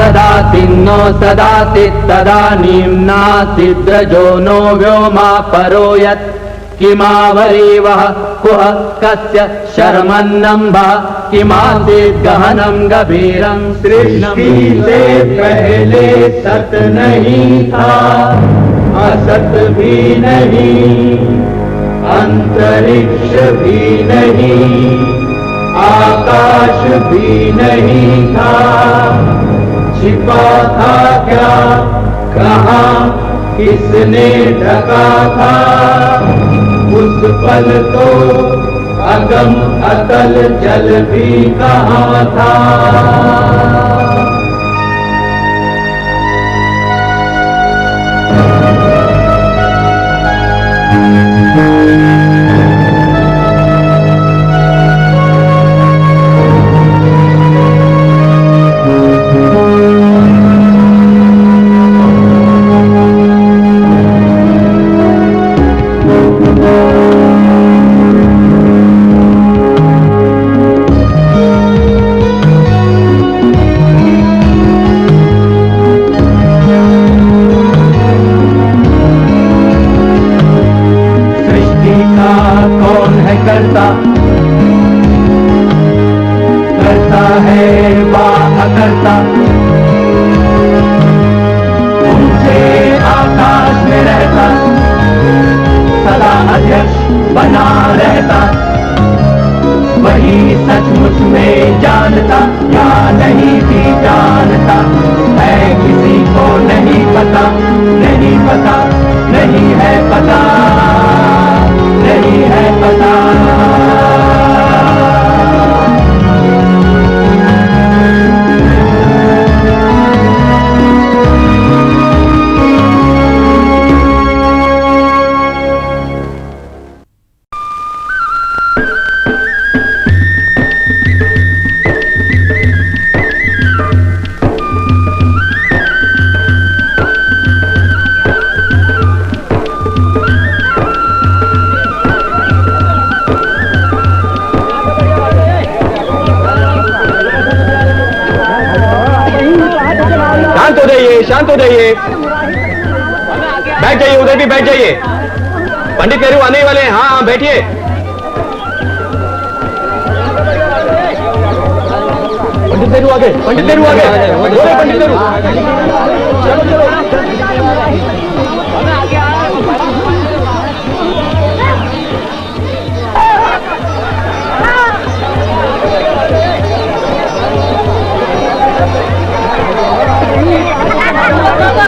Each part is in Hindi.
सदातिन्नो सदाति तदानीं नासिद्रजो नो व्योमा परो यत् किमावरीवः कुह कस्य शर्मन्नम्भः किमासीत् गहनं गभीरं सृष्टि से पहले सत नहीं था, असत भी नहीं, अंतरिक्ष भी नहीं, आकाश भी नहीं था। छिपा था क्या, कहाँ, किसने ढका था? उस पल तो अगम अतल जल भी कहाँ था। करता है वाह करता, ऊंचे आकाश में रहता, सदा अध्यक्ष बना रहता। वही सचमुच में जानता या नहीं भी जानता है, किसी को नहीं पता, नहीं पता, नहीं है पता, नहीं है पता। शांत हो जाइए, बैठ जाइए, उधर भी बैठ जाइए। पंडित नेहरू आने वाले हैं। हाँ हाँ बैठिए। पंडित नेहरू आ गए, पंडित नेहरू आ गए, बोले पंडित नेहरू। चलो चलो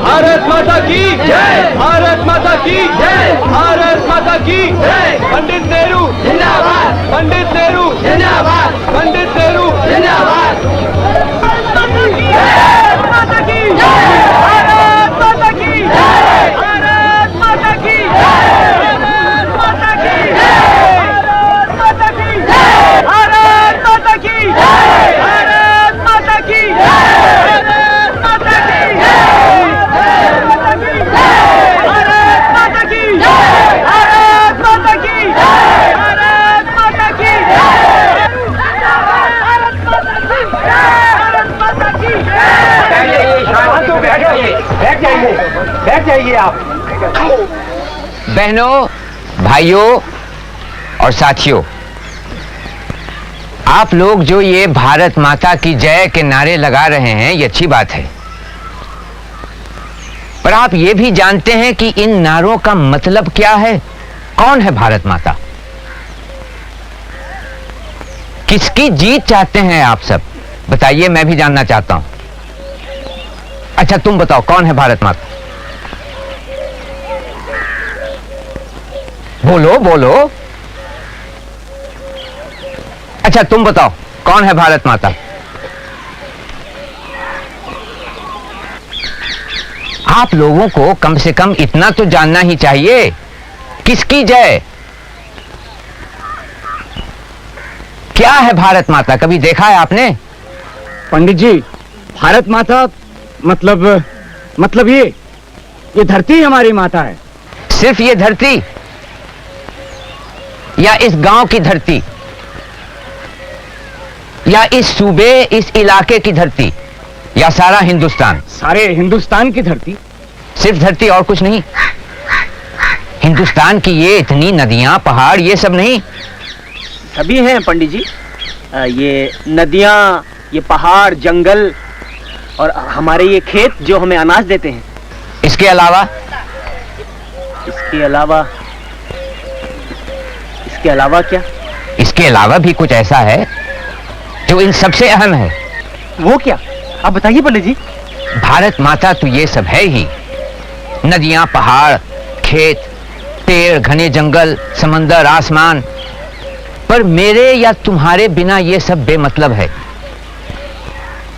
भारत माता की जय, भारत माता की जय, भारत माता की जय। पंडित नेहरू जिंदाबाद, पंडित नेहरू जिंदाबाद, पंडित नेहरू जिंदाबाद। भारत माता की जय, भारत माता की जय, भारत माता की जय, भारत माता की जय, भारत माता की जय, भारत माता की जय, भारत माता की जय, भारत माता की जय। बैठ जाइए आप। बहनों, भाइयों और साथियों, आप लोग जो ये भारत माता की जय के नारे लगा रहे हैं, ये अच्छी बात है। पर आप ये भी जानते हैं कि इन नारों का मतलब क्या है? कौन है भारत माता? किसकी जीत चाहते हैं आप सब? बताइए, मैं भी जानना चाहता हूं। अच्छा तुम बताओ, कौन है भारत माता? बोलो बोलो। अच्छा तुम बताओ, कौन है भारत माता? आप लोगों को कम से कम इतना तो जानना ही चाहिए, किसकी जय? क्या है भारत माता? कभी देखा है आपने? पंडित जी, भारत माता मतलब ये धरती हमारी माता है। सिर्फ ये धरती या इस गांव की धरती या इस सूबे, इस इलाके की धरती? या सारा हिंदुस्तान? सारे हिंदुस्तान की धरती। सिर्फ धरती और कुछ नहीं? हिंदुस्तान की ये इतनी नदियां, पहाड़, ये सब नहीं? सभी हैं पंडित जी। ये नदियां, ये पहाड़, जंगल और हमारे ये खेत जो हमें अनाज देते हैं। इसके अलावा? इसके अलावा क्या? इसके अलावा भी कुछ ऐसा है जो इन सबसे अहम है। वो क्या? आप बताइए पंडित जी। भारत माता तो ये सब है ही। नदियां, पहाड़, खेत, पेड़, घने जंगल, समंदर, आसमान। पर मेरे या तुम्हारे बिना ये सब बेमतलब है।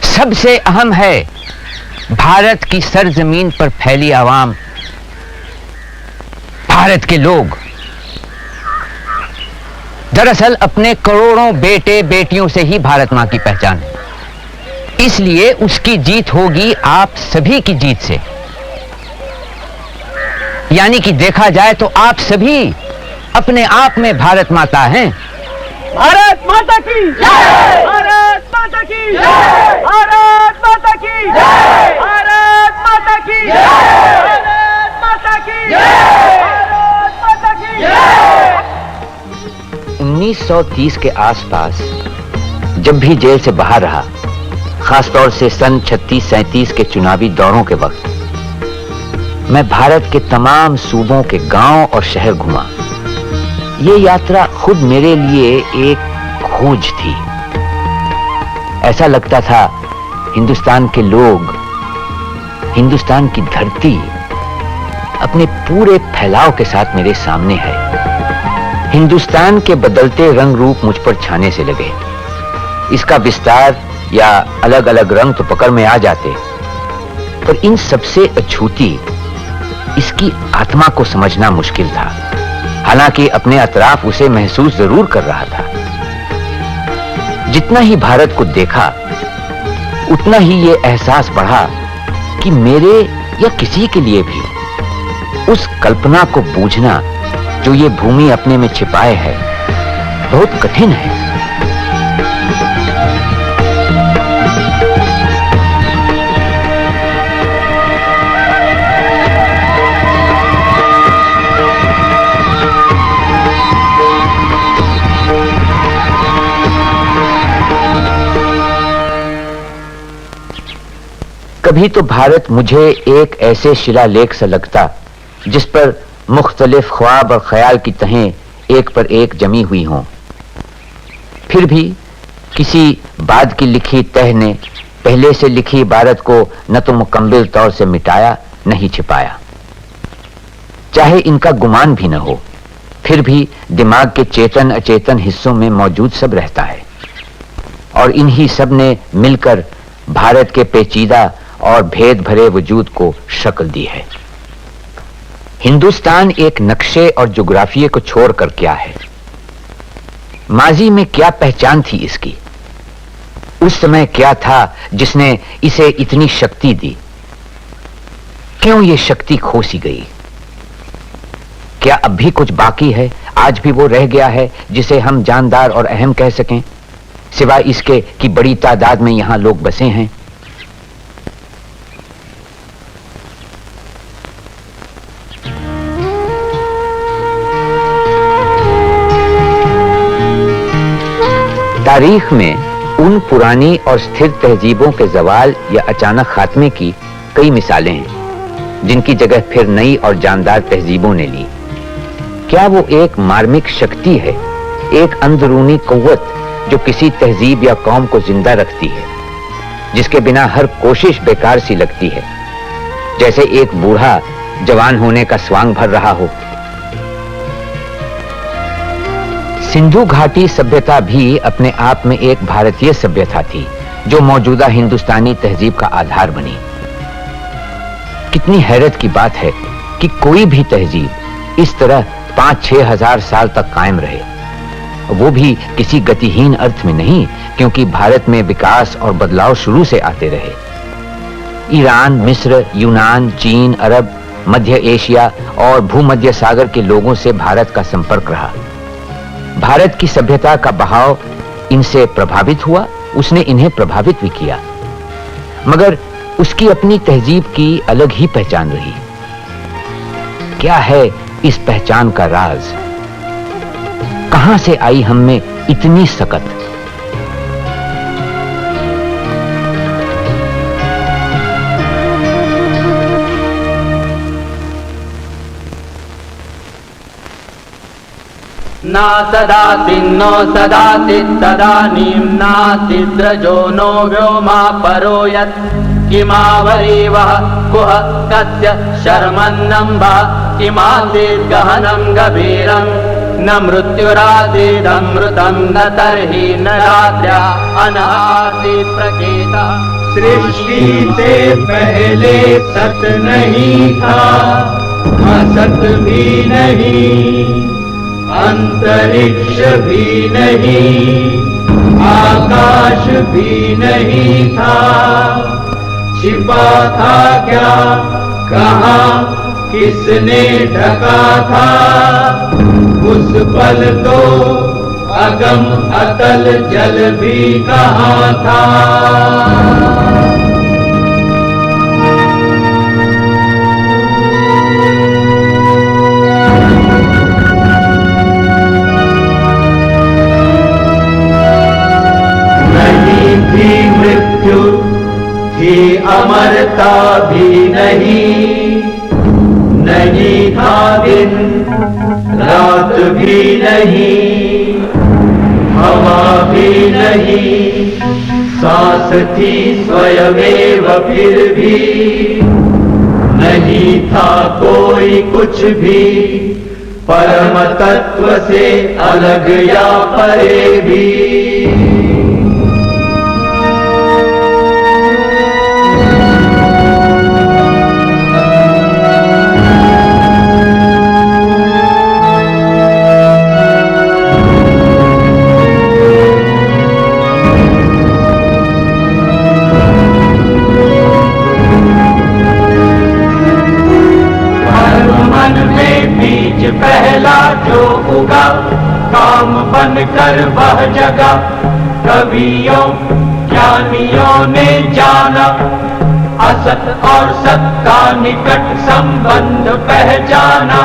सबसे अहम है भारत की सरजमीन पर फैली आवाम, भारत के लोग। दरअसल अपने करोड़ों बेटे बेटियों से ही भारत मां की पहचान है। इसलिए उसकी जीत होगी आप सभी की जीत से। यानी कि देखा जाए तो आप सभी अपने आप में भारत माता हैं। भारत माता की जय! भारत माता की जय! भारत माता की जय! भारत माता की जय! भारत माता की जय! भारत माता की जय! 1930 के आसपास जब भी जेल से बाहर रहा, खासतौर से सन 36-37 के चुनावी दौरों के वक्त, मैं भारत के तमाम सूबों के गांव और शहर घुमा। ये यात्रा खुद मेरे लिए एक खोज थी। ऐसा लगता था हिंदुस्तान के लोग, हिंदुस्तान की धरती अपने पूरे फैलाव के साथ मेरे सामने है। हिंदुस्तान के बदलते रंग रूप मुझ पर छाने से लगे। इसका विस्तार या अलग अलग रंग तो पकड़ में आ जाते, पर इन सबसे अछूती इसकी आत्मा को समझना मुश्किल था। हालांकि अपने अतराफ उसे महसूस जरूर कर रहा था। जितना ही भारत को देखा, उतना ही ये एहसास बढ़ा कि मेरे या किसी के लिए भी उस कल्पना को बूझना जो ये भूमि अपने में छिपाए है, बहुत कठिन है। कभी तो भारत मुझे एक ऐसे शिलालेख सा लगता जिस पर मुख्तलिफ ख्वाब और ख्याल की तहें एक पर एक जमी हुई हों। फिर भी किसी बाद की लिखी तह ने पहले से लिखी इबारत को न तो मुकम्मल तौर से मिटाया, न ही छिपाया। चाहे इनका गुमान भी न हो, फिर भी दिमाग के चेतन अचेतन हिस्सों में मौजूद सब रहता है, और इन्हीं सब ने मिलकर भारत के पेचीदा और भेद भरे वजूद को शक्ल दी है। हिंदुस्तान एक नक्शे और जोग्राफिये को छोड़कर क्या है? माजी में क्या पहचान थी इसकी? उस समय क्या था जिसने इसे इतनी शक्ति दी? क्यों ये शक्ति खो सी गई? क्या अब भी कुछ बाकी है? आज भी वो रह गया है जिसे हम जानदार और अहम कह सकें, सिवाय इसके कि बड़ी तादाद में यहां लोग बसे हैं? तारीख में उन पुरानी और स्थिर तहजीबों के जवाल या अचानक खात्मे की कई मिसालें हैं, जिनकी जगह फिर नई और जानदार तहजीबों ने ली। क्या वो एक मार्मिक शक्ति है, एक अंदरूनी कुव्वत जो किसी तहजीब या कौम को जिंदा रखती है, जिसके बिना हर कोशिश बेकार सी लगती है, जैसे एक बूढ़ा जवान होने का स्वांग भर रहा हो? सिंधु घाटी सभ्यता भी अपने आप में एक भारतीय सभ्यता थी जो मौजूदा हिंदुस्तानी तहजीब का आधार बनी। कितनी हैरत की बात है कि कोई भी तहजीब इस तरह 5-6 हजार साल तक कायम रहे, वो भी किसी गतिहीन अर्थ में नहीं, क्योंकि भारत में विकास और बदलाव शुरू से आते रहे। ईरान, मिस्र, यूनान, चीन, अरब, मध्य एशिया और भूमध्य सागर के लोगों से भारत का संपर्क रहा। भारत की सभ्यता का बहाव इनसे प्रभावित हुआ, उसने इन्हें प्रभावित भी किया। मगर उसकी अपनी तहजीब की अलग ही पहचान रही। क्या है इस पहचान का राज? कहां से आई हम में इतनी सकत? ना सदाति नो सदाति तदानीं नासिद्रजो नो व्योमा परो यत् किमावरीवः कुह कस्य शर्मन्नं वा किमासीत् गहनं गभीरं न मृत्युरासीदमृतं न तर्हि न रात्र्या अनासीत् प्रकेतः। सृष्टि से पहले सत नहीं था, असत भी नहीं, अंतरिक्ष भी नहीं, आकाश भी नहीं था। छिपा था क्या, कहाँ, किसने ढका था? उस पल तो अगम अतल जल भी कहाँ था। मृत्यु थी, अमरता भी नहीं, नहीं था दिन रात भी नहीं, हवा भी नहीं, सांस थी स्वयमेव फिर भी नहीं था कोई कुछ भी, परम तत्व से अलग या परे भी। पहला जो उगा काम बनकर वह जगा, कवियों ज्ञानियों ने जाना, असत और सत का निकट संबंध पहचाना।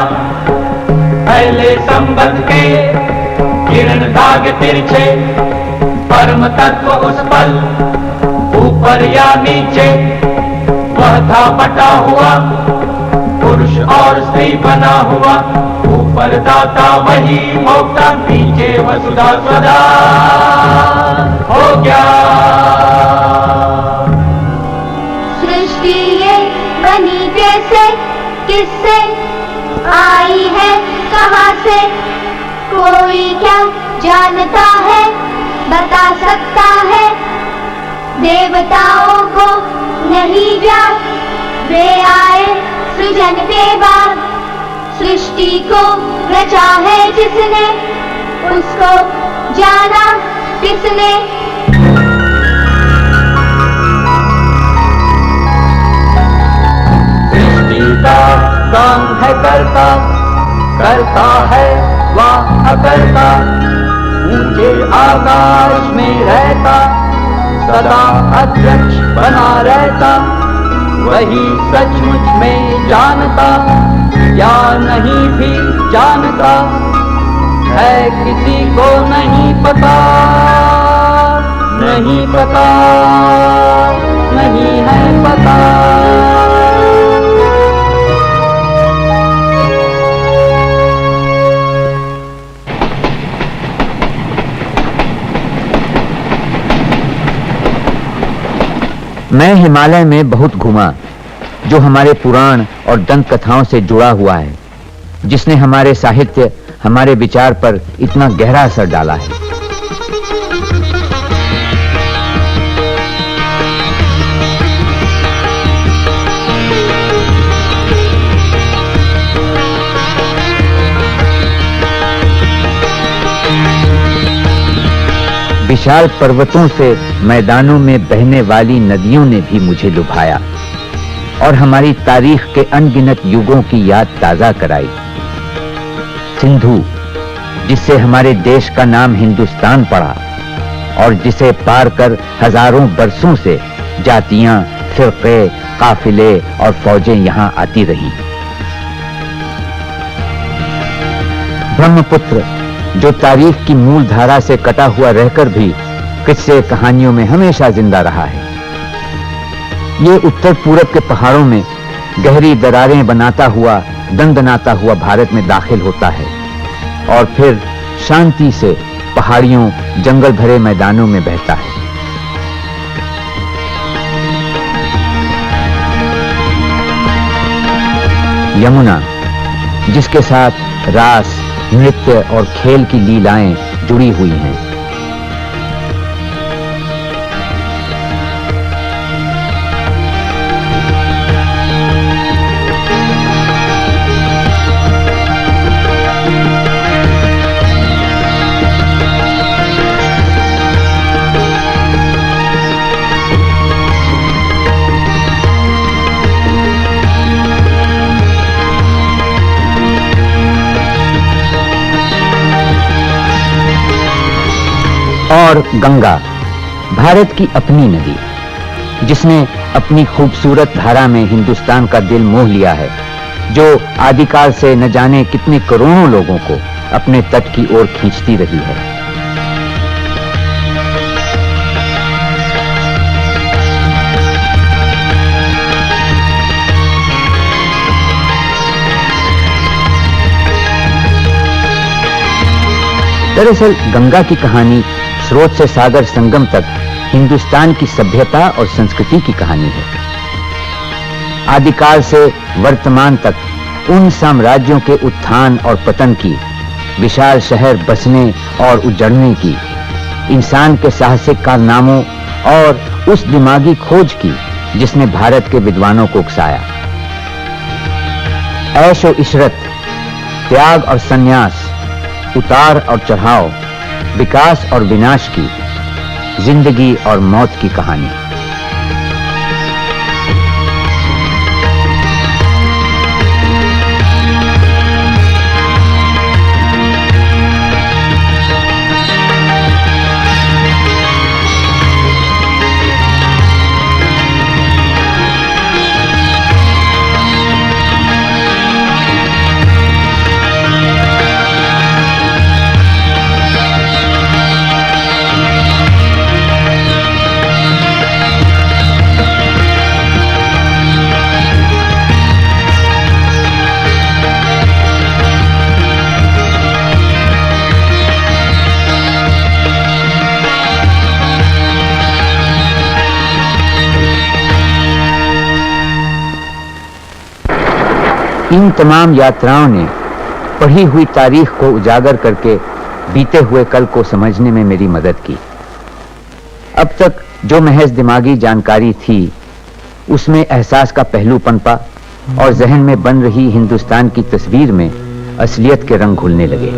पहले संबंध के किरण दाग तिरछे, परम तत्व उस पल ऊपर या नीचे, वह था बटा हुआ पुरुष और स्त्री बना हुआ, ऊपर दाता वही भोक्ता, नीचे वसुधा स्वधा हो गया। सृष्टि ये बनी कैसे, किससे आई है, कहां से, कोई क्या जानता है, बता सकता है? देवताओं को नहीं ज्ञात, वे आए सृजन के बाद। सृष्टि को रचा है जिसने, उसको जाना किसने? सृष्टि का काम है करता, करता है वह अकर्ता, ऊंचे आकाश में रहता, सदा अध्यक्ष बना रहता, वही सचमुच में जानता या नहीं भी जानता है, किसी को नहीं पता, नहीं पता, नहीं है पता। मैं हिमालय में बहुत घूमा, जो हमारे पुराण और दंत कथाओं से जुड़ा हुआ है, जिसने हमारे साहित्य, हमारे विचार पर इतना गहरा असर डाला है। विशाल पर्वतों से मैदानों में बहने वाली नदियों ने भी मुझे लुभाया और हमारी तारीख के अनगिनत युगों की याद ताजा कराई। सिंधु, जिससे हमारे देश का नाम हिंदुस्तान पड़ा और जिसे पार कर हजारों बरसों से जातियां, फिरके, काफिले और फौजें यहां आती रहीं। ब्रह्मपुत्र जो तारीख की मूल धारा से कटा हुआ रहकर भी किस्से कहानियों में हमेशा जिंदा रहा है। ये उत्तर पूरब के पहाड़ों में गहरी दरारें बनाता हुआ, दंदनाता हुआ भारत में दाखिल होता है और फिर शांति से पहाड़ियों, जंगल भरे मैदानों में बहता है। यमुना, जिसके साथ रास, नृत्य और खेल की लीलाएं जुड़ी हुई हैं। और गंगा, भारत की अपनी नदी, जिसने अपनी खूबसूरत धारा में हिंदुस्तान का दिल मोह लिया है, जो आदिकाल से न जाने कितने करोड़ों लोगों को अपने तट की ओर खींचती रही है। दरअसल गंगा की कहानी स्रोत से सागर संगम तक हिंदुस्तान की सभ्यता और संस्कृति की कहानी है। आदिकाल से वर्तमान तक उन साम्राज्यों के उत्थान और पतन की, विशाल शहर बसने और उजड़ने की, इंसान के साहसिक कारनामों और उस दिमागी खोज की जिसने भारत के विद्वानों को उकसाया। ऐश और इशरत, त्याग और संन्यास, उतार और चढ़ाव, विकास और विनाश की, जिंदगी और मौत की कहानी। इन तमाम यात्राओं ने पढ़ी हुई तारीख को उजागर करके बीते हुए कल को समझने में मेरी मदद की। अब तक जो महज दिमागी जानकारी थी, उसमें एहसास का पहलू पनपा और जहन में बन रही हिंदुस्तान की तस्वीर में असलियत के रंग घुलने लगे।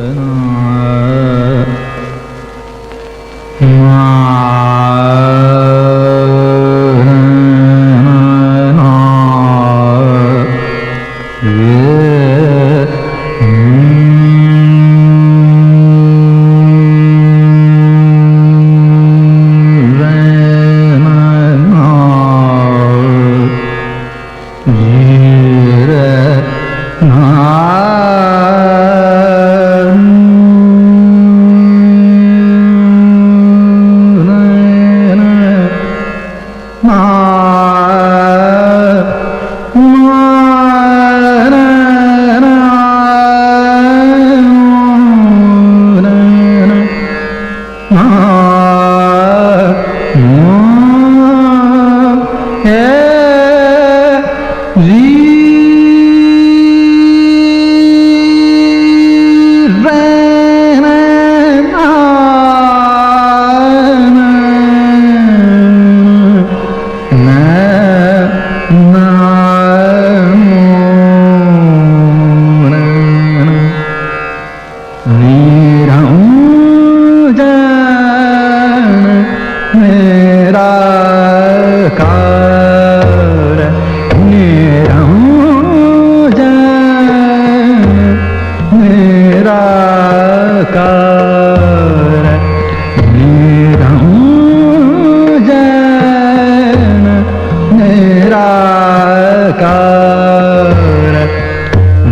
निराकार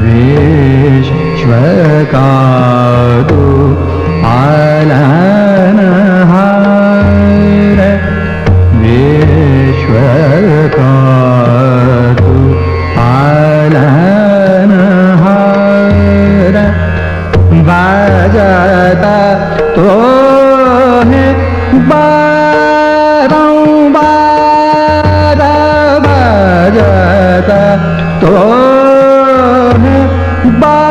विश्वकादु पालनहार विश्वकादु पालनहार बजता तो है बारंबार बजता तो है बारंबार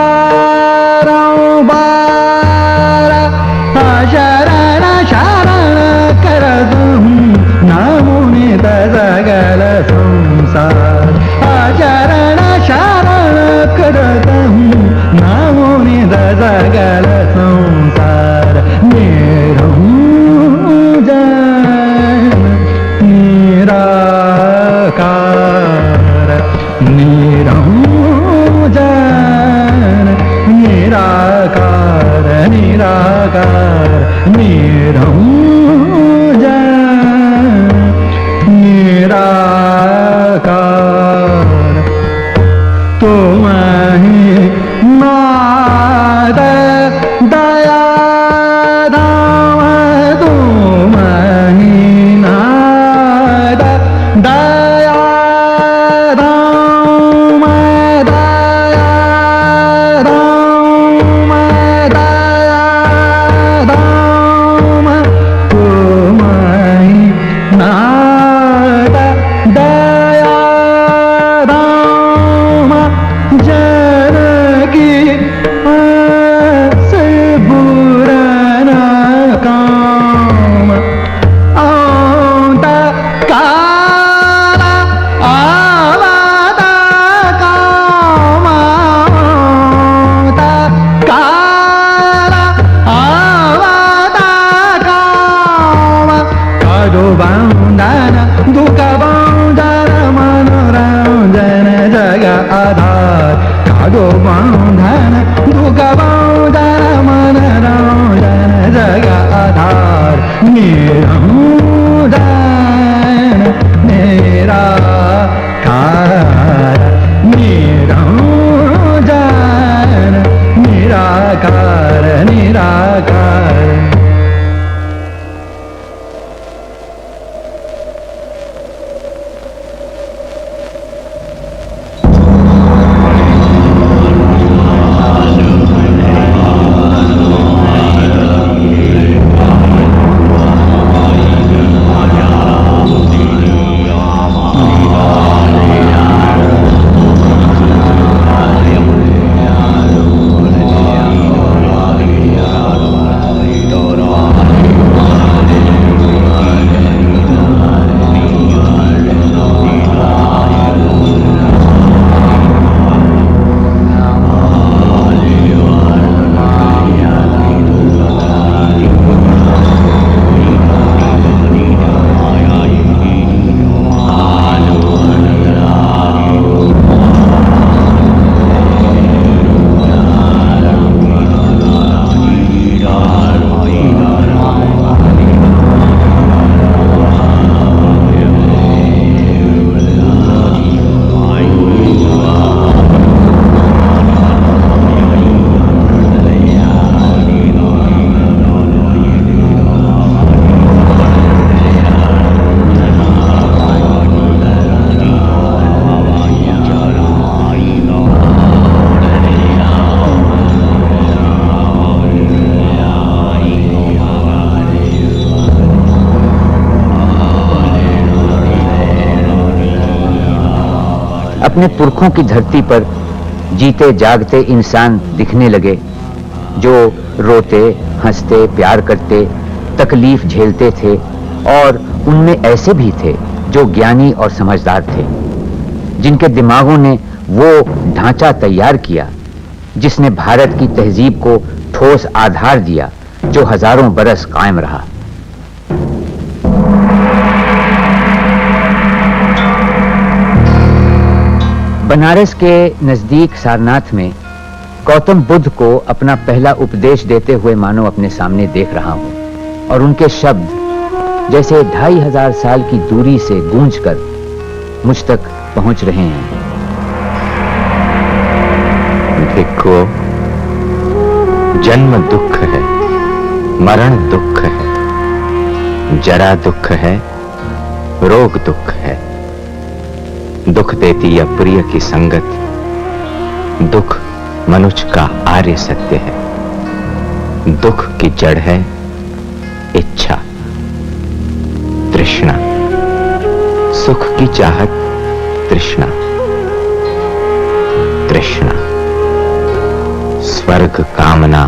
शरण शरण कर दूं नमो नित सगल संसार शरण शरण कर दूं नमो नित सगल संसार निराकार निरंजन निराकार निराकार निरंजन निराकार तुम ही नाद दया धाम तुम ही नाद दया धाम दया धाम दया धाम तुम ही नाद दया धाम जनकी से बुरा न काम आंता काला आवादा काम आंता काला आवादा काम कादो बंधन दुख बंधन मनोरंजन जग आधार कादो बंधन दुख बंधन मनोरंजन जग आधार निरंजन निराकार निरंजन निराकार निराकार अपने पुरखों की धरती पर जीते जागते इंसान दिखने लगे, जो रोते हंसते प्यार करते तकलीफ झेलते थे, और उनमें ऐसे भी थे जो ज्ञानी और समझदार थे, जिनके दिमागों ने वो ढांचा तैयार किया जिसने भारत की तहजीब को ठोस आधार दिया, जो हजारों बरस कायम रहा। बनारस के नजदीक सारनाथ में गौतम बुद्ध को अपना पहला उपदेश देते हुए मानो अपने सामने देख रहा हूं, और उनके शब्द जैसे 2500 साल की दूरी से गूंजकर मुझ तक पहुंच रहे हैं। देखो, जन्म दुख है, मरण दुख है, जरा दुख है, रोग दुख है। दुख देती अप्रिय की संगत, दुख मनुष्य का आर्य सत्य है। दुख की जड़ है इच्छा, तृष्णा। सुख की चाहत तृष्णा, तृष्णा। स्वर्ग कामना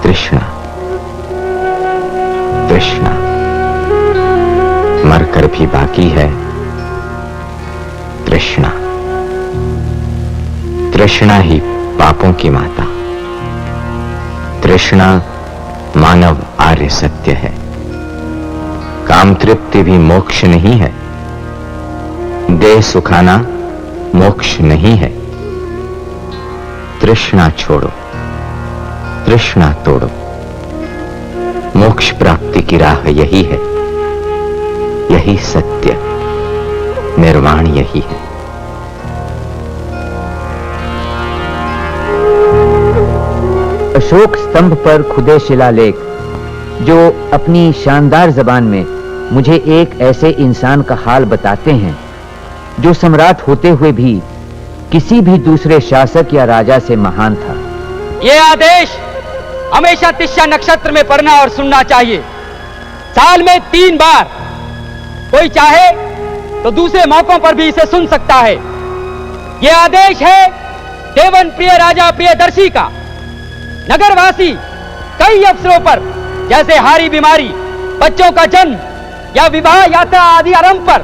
तृष्णा, तृष्णा। मरकर भी बाकी है तृष्णा। तृष्णा ही पापों की माता। तृष्णा मानव आर्य सत्य है। काम तृप्ति भी मोक्ष नहीं है। देह सुखाना मोक्ष नहीं है। तृष्णा छोड़ो, तृष्णा तोड़ो। मोक्ष प्राप्ति की राह यही है, यही सत्य, निर्वाण यही है। अशोक स्तंभ पर खुदे शिलालेख जो अपनी शानदार जबान में मुझे एक ऐसे इंसान का हाल बताते हैं जो सम्राट होते हुए भी किसी भी दूसरे शासक या राजा से महान था। ये आदेश हमेशा तिष्या नक्षत्र में पढ़ना और सुनना चाहिए। साल में 3 बार, कोई चाहे तो दूसरे मौकों पर भी इसे सुन सकता है। ये आदेश है देवन प्रिय राजा प्रियदर्शी का। नगरवासी कई अवसरों पर, जैसे हारी बीमारी, बच्चों का जन्म या विवाह यात्रा आदि आरंभ पर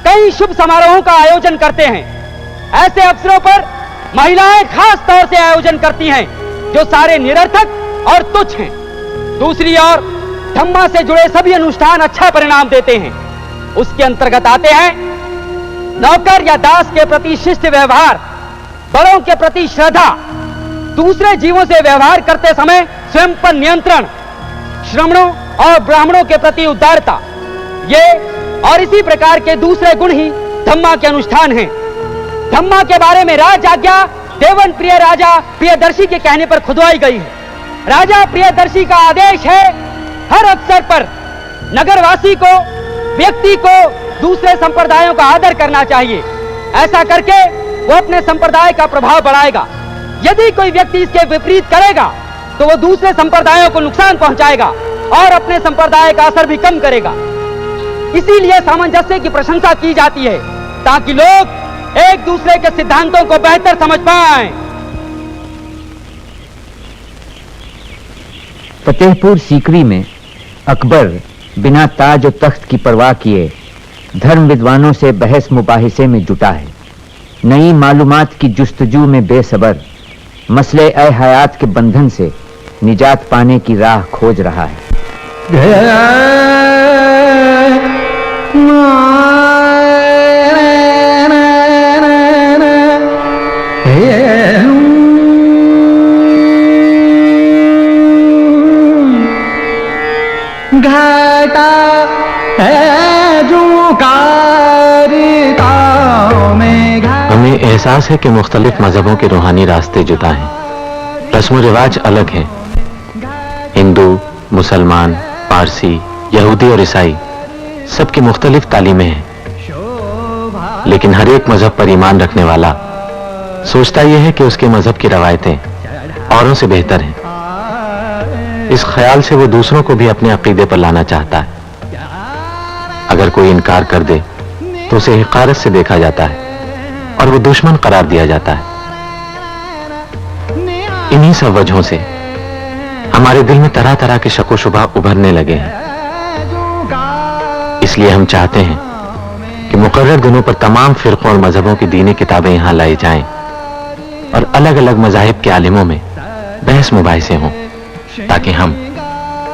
कई शुभ समारोहों का आयोजन करते हैं। ऐसे अवसरों पर महिलाएं खास तौर से आयोजन करती हैं जो सारे निरर्थक और तुच्छ हैं। दूसरी ओर धम्मा से जुड़े सभी अनुष्ठान अच्छा परिणाम देते हैं। उसके अंतर्गत आते हैं नौकर या दास के प्रति शिष्ट व्यवहार, बड़ों के प्रति श्रद्धा, दूसरे जीवों से व्यवहार करते समय स्वयं पर नियंत्रण, श्रमणों और ब्राह्मणों के प्रति उदारता। ये और इसी प्रकार के दूसरे गुण ही धम्मा के अनुष्ठान हैं। धम्मा के बारे में राज आज्ञा देवन प्रिय राजा प्रियदर्शी के कहने पर खुदवाई गई है। राजा प्रियदर्शी का आदेश है हर अवसर पर नगरवासी को, व्यक्ति को दूसरे संप्रदायों का आदर करना चाहिए। ऐसा करके वो अपने संप्रदाय का प्रभाव बढ़ाएगा। यदि कोई व्यक्ति इसके विपरीत करेगा तो वो दूसरे संप्रदायों को नुकसान पहुंचाएगा और अपने संप्रदाय का असर भी कम करेगा। इसीलिए सामंजस्य की प्रशंसा की जाती है ताकि लोग एक दूसरे के सिद्धांतों को बेहतर समझ पाएं। फतेहपुर सीकरी में अकबर बिना ताज और तख्त की परवाह किए धर्म विद्वानों से बहस मुबाहिसे में जुटा है। नई मालूमात की जुस्तजू में बेसब्र मसले ए हयात के बंधन से निजात पाने की राह खोज रहा है। घाटा है जो कारिताओं में। हमें एहसास है कि मुख्तलिफ मजहबों के रूहानी रास्ते जुदा हैं। रस्म रिवाज अलग हैं। हिंदू, मुसलमान, पारसी, यहूदी और ईसाई सबकी मुख्तलिफ तालीमें हैं, लेकिन हर एक मजहब पर ईमान रखने वाला सोचता यह है कि उसके मजहब की रवायतें औरों से बेहतर हैं। इस ख्याल से वो दूसरों को भी अपने अकीदे पर लाना चाहता है। अगर कोई इनकार कर दे तो उसे हिकारत से देखा जाता है और वो दुश्मन करार दिया जाता है। इन्हीं सब वजहों से हमारे दिल में तरह तरह के शक व शुबा उभरने लगे हैं। इसलिए हम चाहते हैं कि मुकर्रर दिनों पर तमाम फिरकों और मजहबों की दीनी किताबें यहां लाई जाएं और अलग अलग मजाहिब के आलिमों में बहस मुबाहिसे हों ताकि हम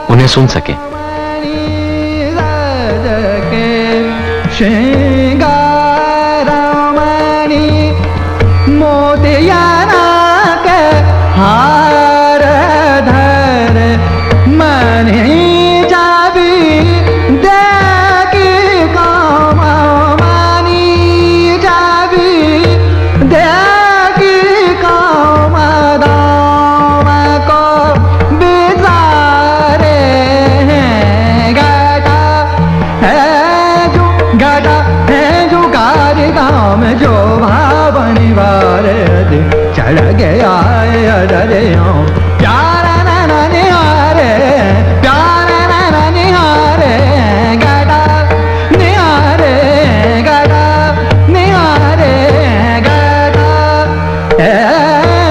उन्हें सुन सकें। श्रृंगारमणि मोतियाना के हार धर मणि जाबी देखी कामनी जो भावनी वारे चढ़ गया अरे प्यारा नैना निहारे प्यारा नैना निहारे गड़ा निहारे गड़ा निहारे गड़ा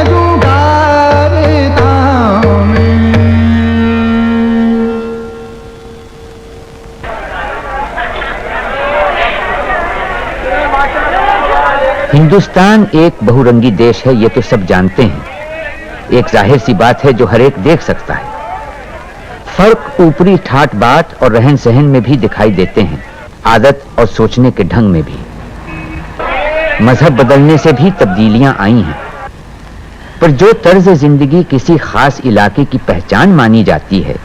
जुगारता में। हिंदुस्तान एक बहुरंगी देश है, ये तो सब जानते हैं। एक जाहिर सी बात है जो हर एक देख सकता है। फर्क ऊपरी ठाट बाट और रहन सहन में भी दिखाई देते हैं, आदत और सोचने के ढंग में भी। मजहब बदलने से भी तब्दीलियां आई हैं, पर जो तर्ज जिंदगी किसी खास इलाके की पहचान मानी जाती है,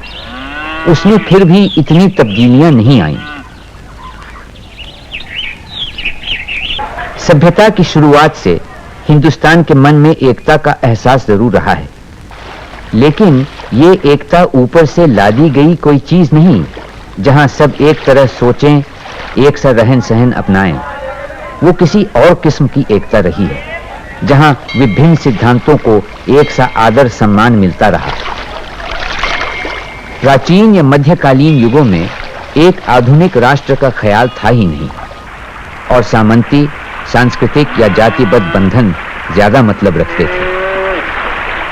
उसमें फिर भी इतनी तब्दीलियां नहीं आई। सभ्यता की शुरुआत से हिंदुस्तान के मन में एकता का एहसास जरूर रहा है, लेकिन ये एकता ऊपर से लादी गई कोई चीज नहीं जहां सब एक तरह सोचें, एक सा रहन सहन अपनाएं। वो किसी और किस्म की एकता रही है, जहां विभिन्न सिद्धांतों को एक सा आदर सम्मान मिलता रहा। प्राचीन या मध्यकालीन युगों में एक आधुनिक राष्ट्र का ख्याल था ही नहीं, और सामंती, सांस्कृतिक या जातिबद्ध बंधन ज्यादा मतलब रखते थे।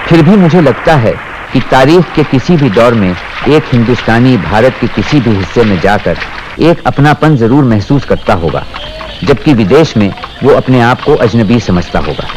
फिर भी मुझे लगता है कि तारीख के किसी भी दौर में एक हिंदुस्तानी भारत के किसी भी हिस्से में जाकर एक अपनापन जरूर महसूस करता होगा, जबकि विदेश में वो अपने आप को अजनबी समझता होगा।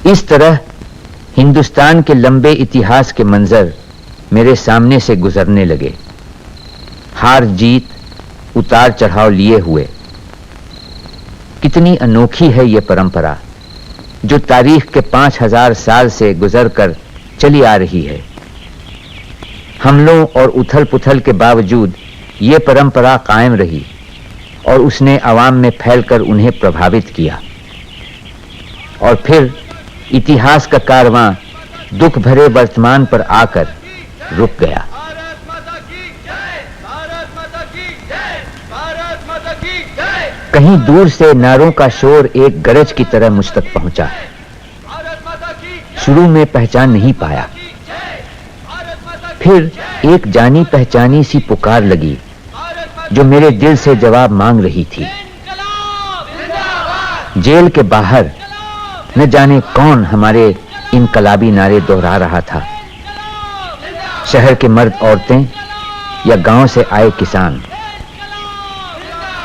इस तरह हिंदुस्तान के लंबे इतिहास के मंजर मेरे सामने से गुजरने लगे, हार जीत, उतार चढ़ाव लिए हुए। कितनी अनोखी है ये परंपरा जो तारीख के 5000 साल से गुजरकर चली आ रही है। हमलों और उथल पुथल के बावजूद ये परंपरा कायम रही और उसने अवाम में फैलकर उन्हें प्रभावित किया। और फिर इतिहास का कारवां दुख भरे वर्तमान पर आकर रुक गया। कहीं दूर से नारों का शोर एक गरज की तरह मुझ तक पहुंचा। शुरू में पहचान नहीं पाया, फिर एक जानी पहचानी सी पुकार लगी जो मेरे दिल से जवाब मांग रही थी। जेल के बाहर न जाने कौन हमारे इनकलाबी नारे दोहरा रहा था। शहर के मर्द औरतें या गांव से आए किसान,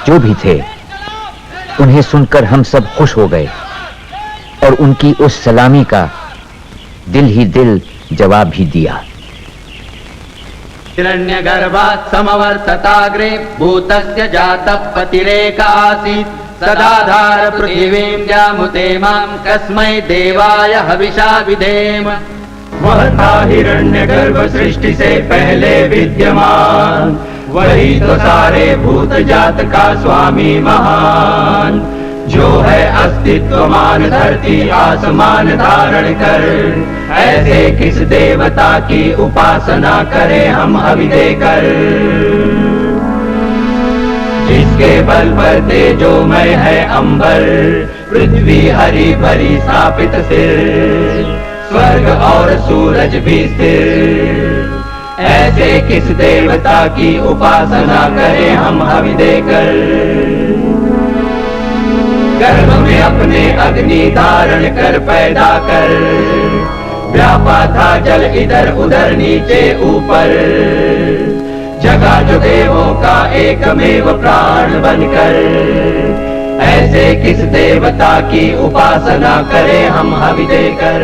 जो भी थे, उन्हें सुनकर हम सब खुश हो गए और उनकी उस सलामी का दिल ही दिल जवाब भी दिया। हिरण्यगर्भात् समवर्तताग्रे भूतस्य जातः पतिरेक आसीत् सदाधार पृथिवीं जामुते मां कस्मै देवाय हविषा विधेम। वह था हिरण्यगर्भ सृष्टि से पहले विद्यमान, वही तो सारे भूत जात का स्वामी महान, जो है अस्तित्वमान धरती आसमान धारण कर। ऐसे किस देवता की उपासना करें हम हवि देकर, जिसके बल पर तेजोमय है अंबर, पृथ्वी हरी भरी स्थापित सिर, स्वर्ग और सूरज भी स्थिर। ऐसे किस देवता की उपासना करें हम हवि देकर, गर्भ में अपने अग्नि धारण कर पैदा कर, व्यापा था जल इधर उधर नीचे ऊपर, जगा जो देवों का एकमेव प्राण बनकर। ऐसे किस देवता की उपासना करें हम हवि देकर।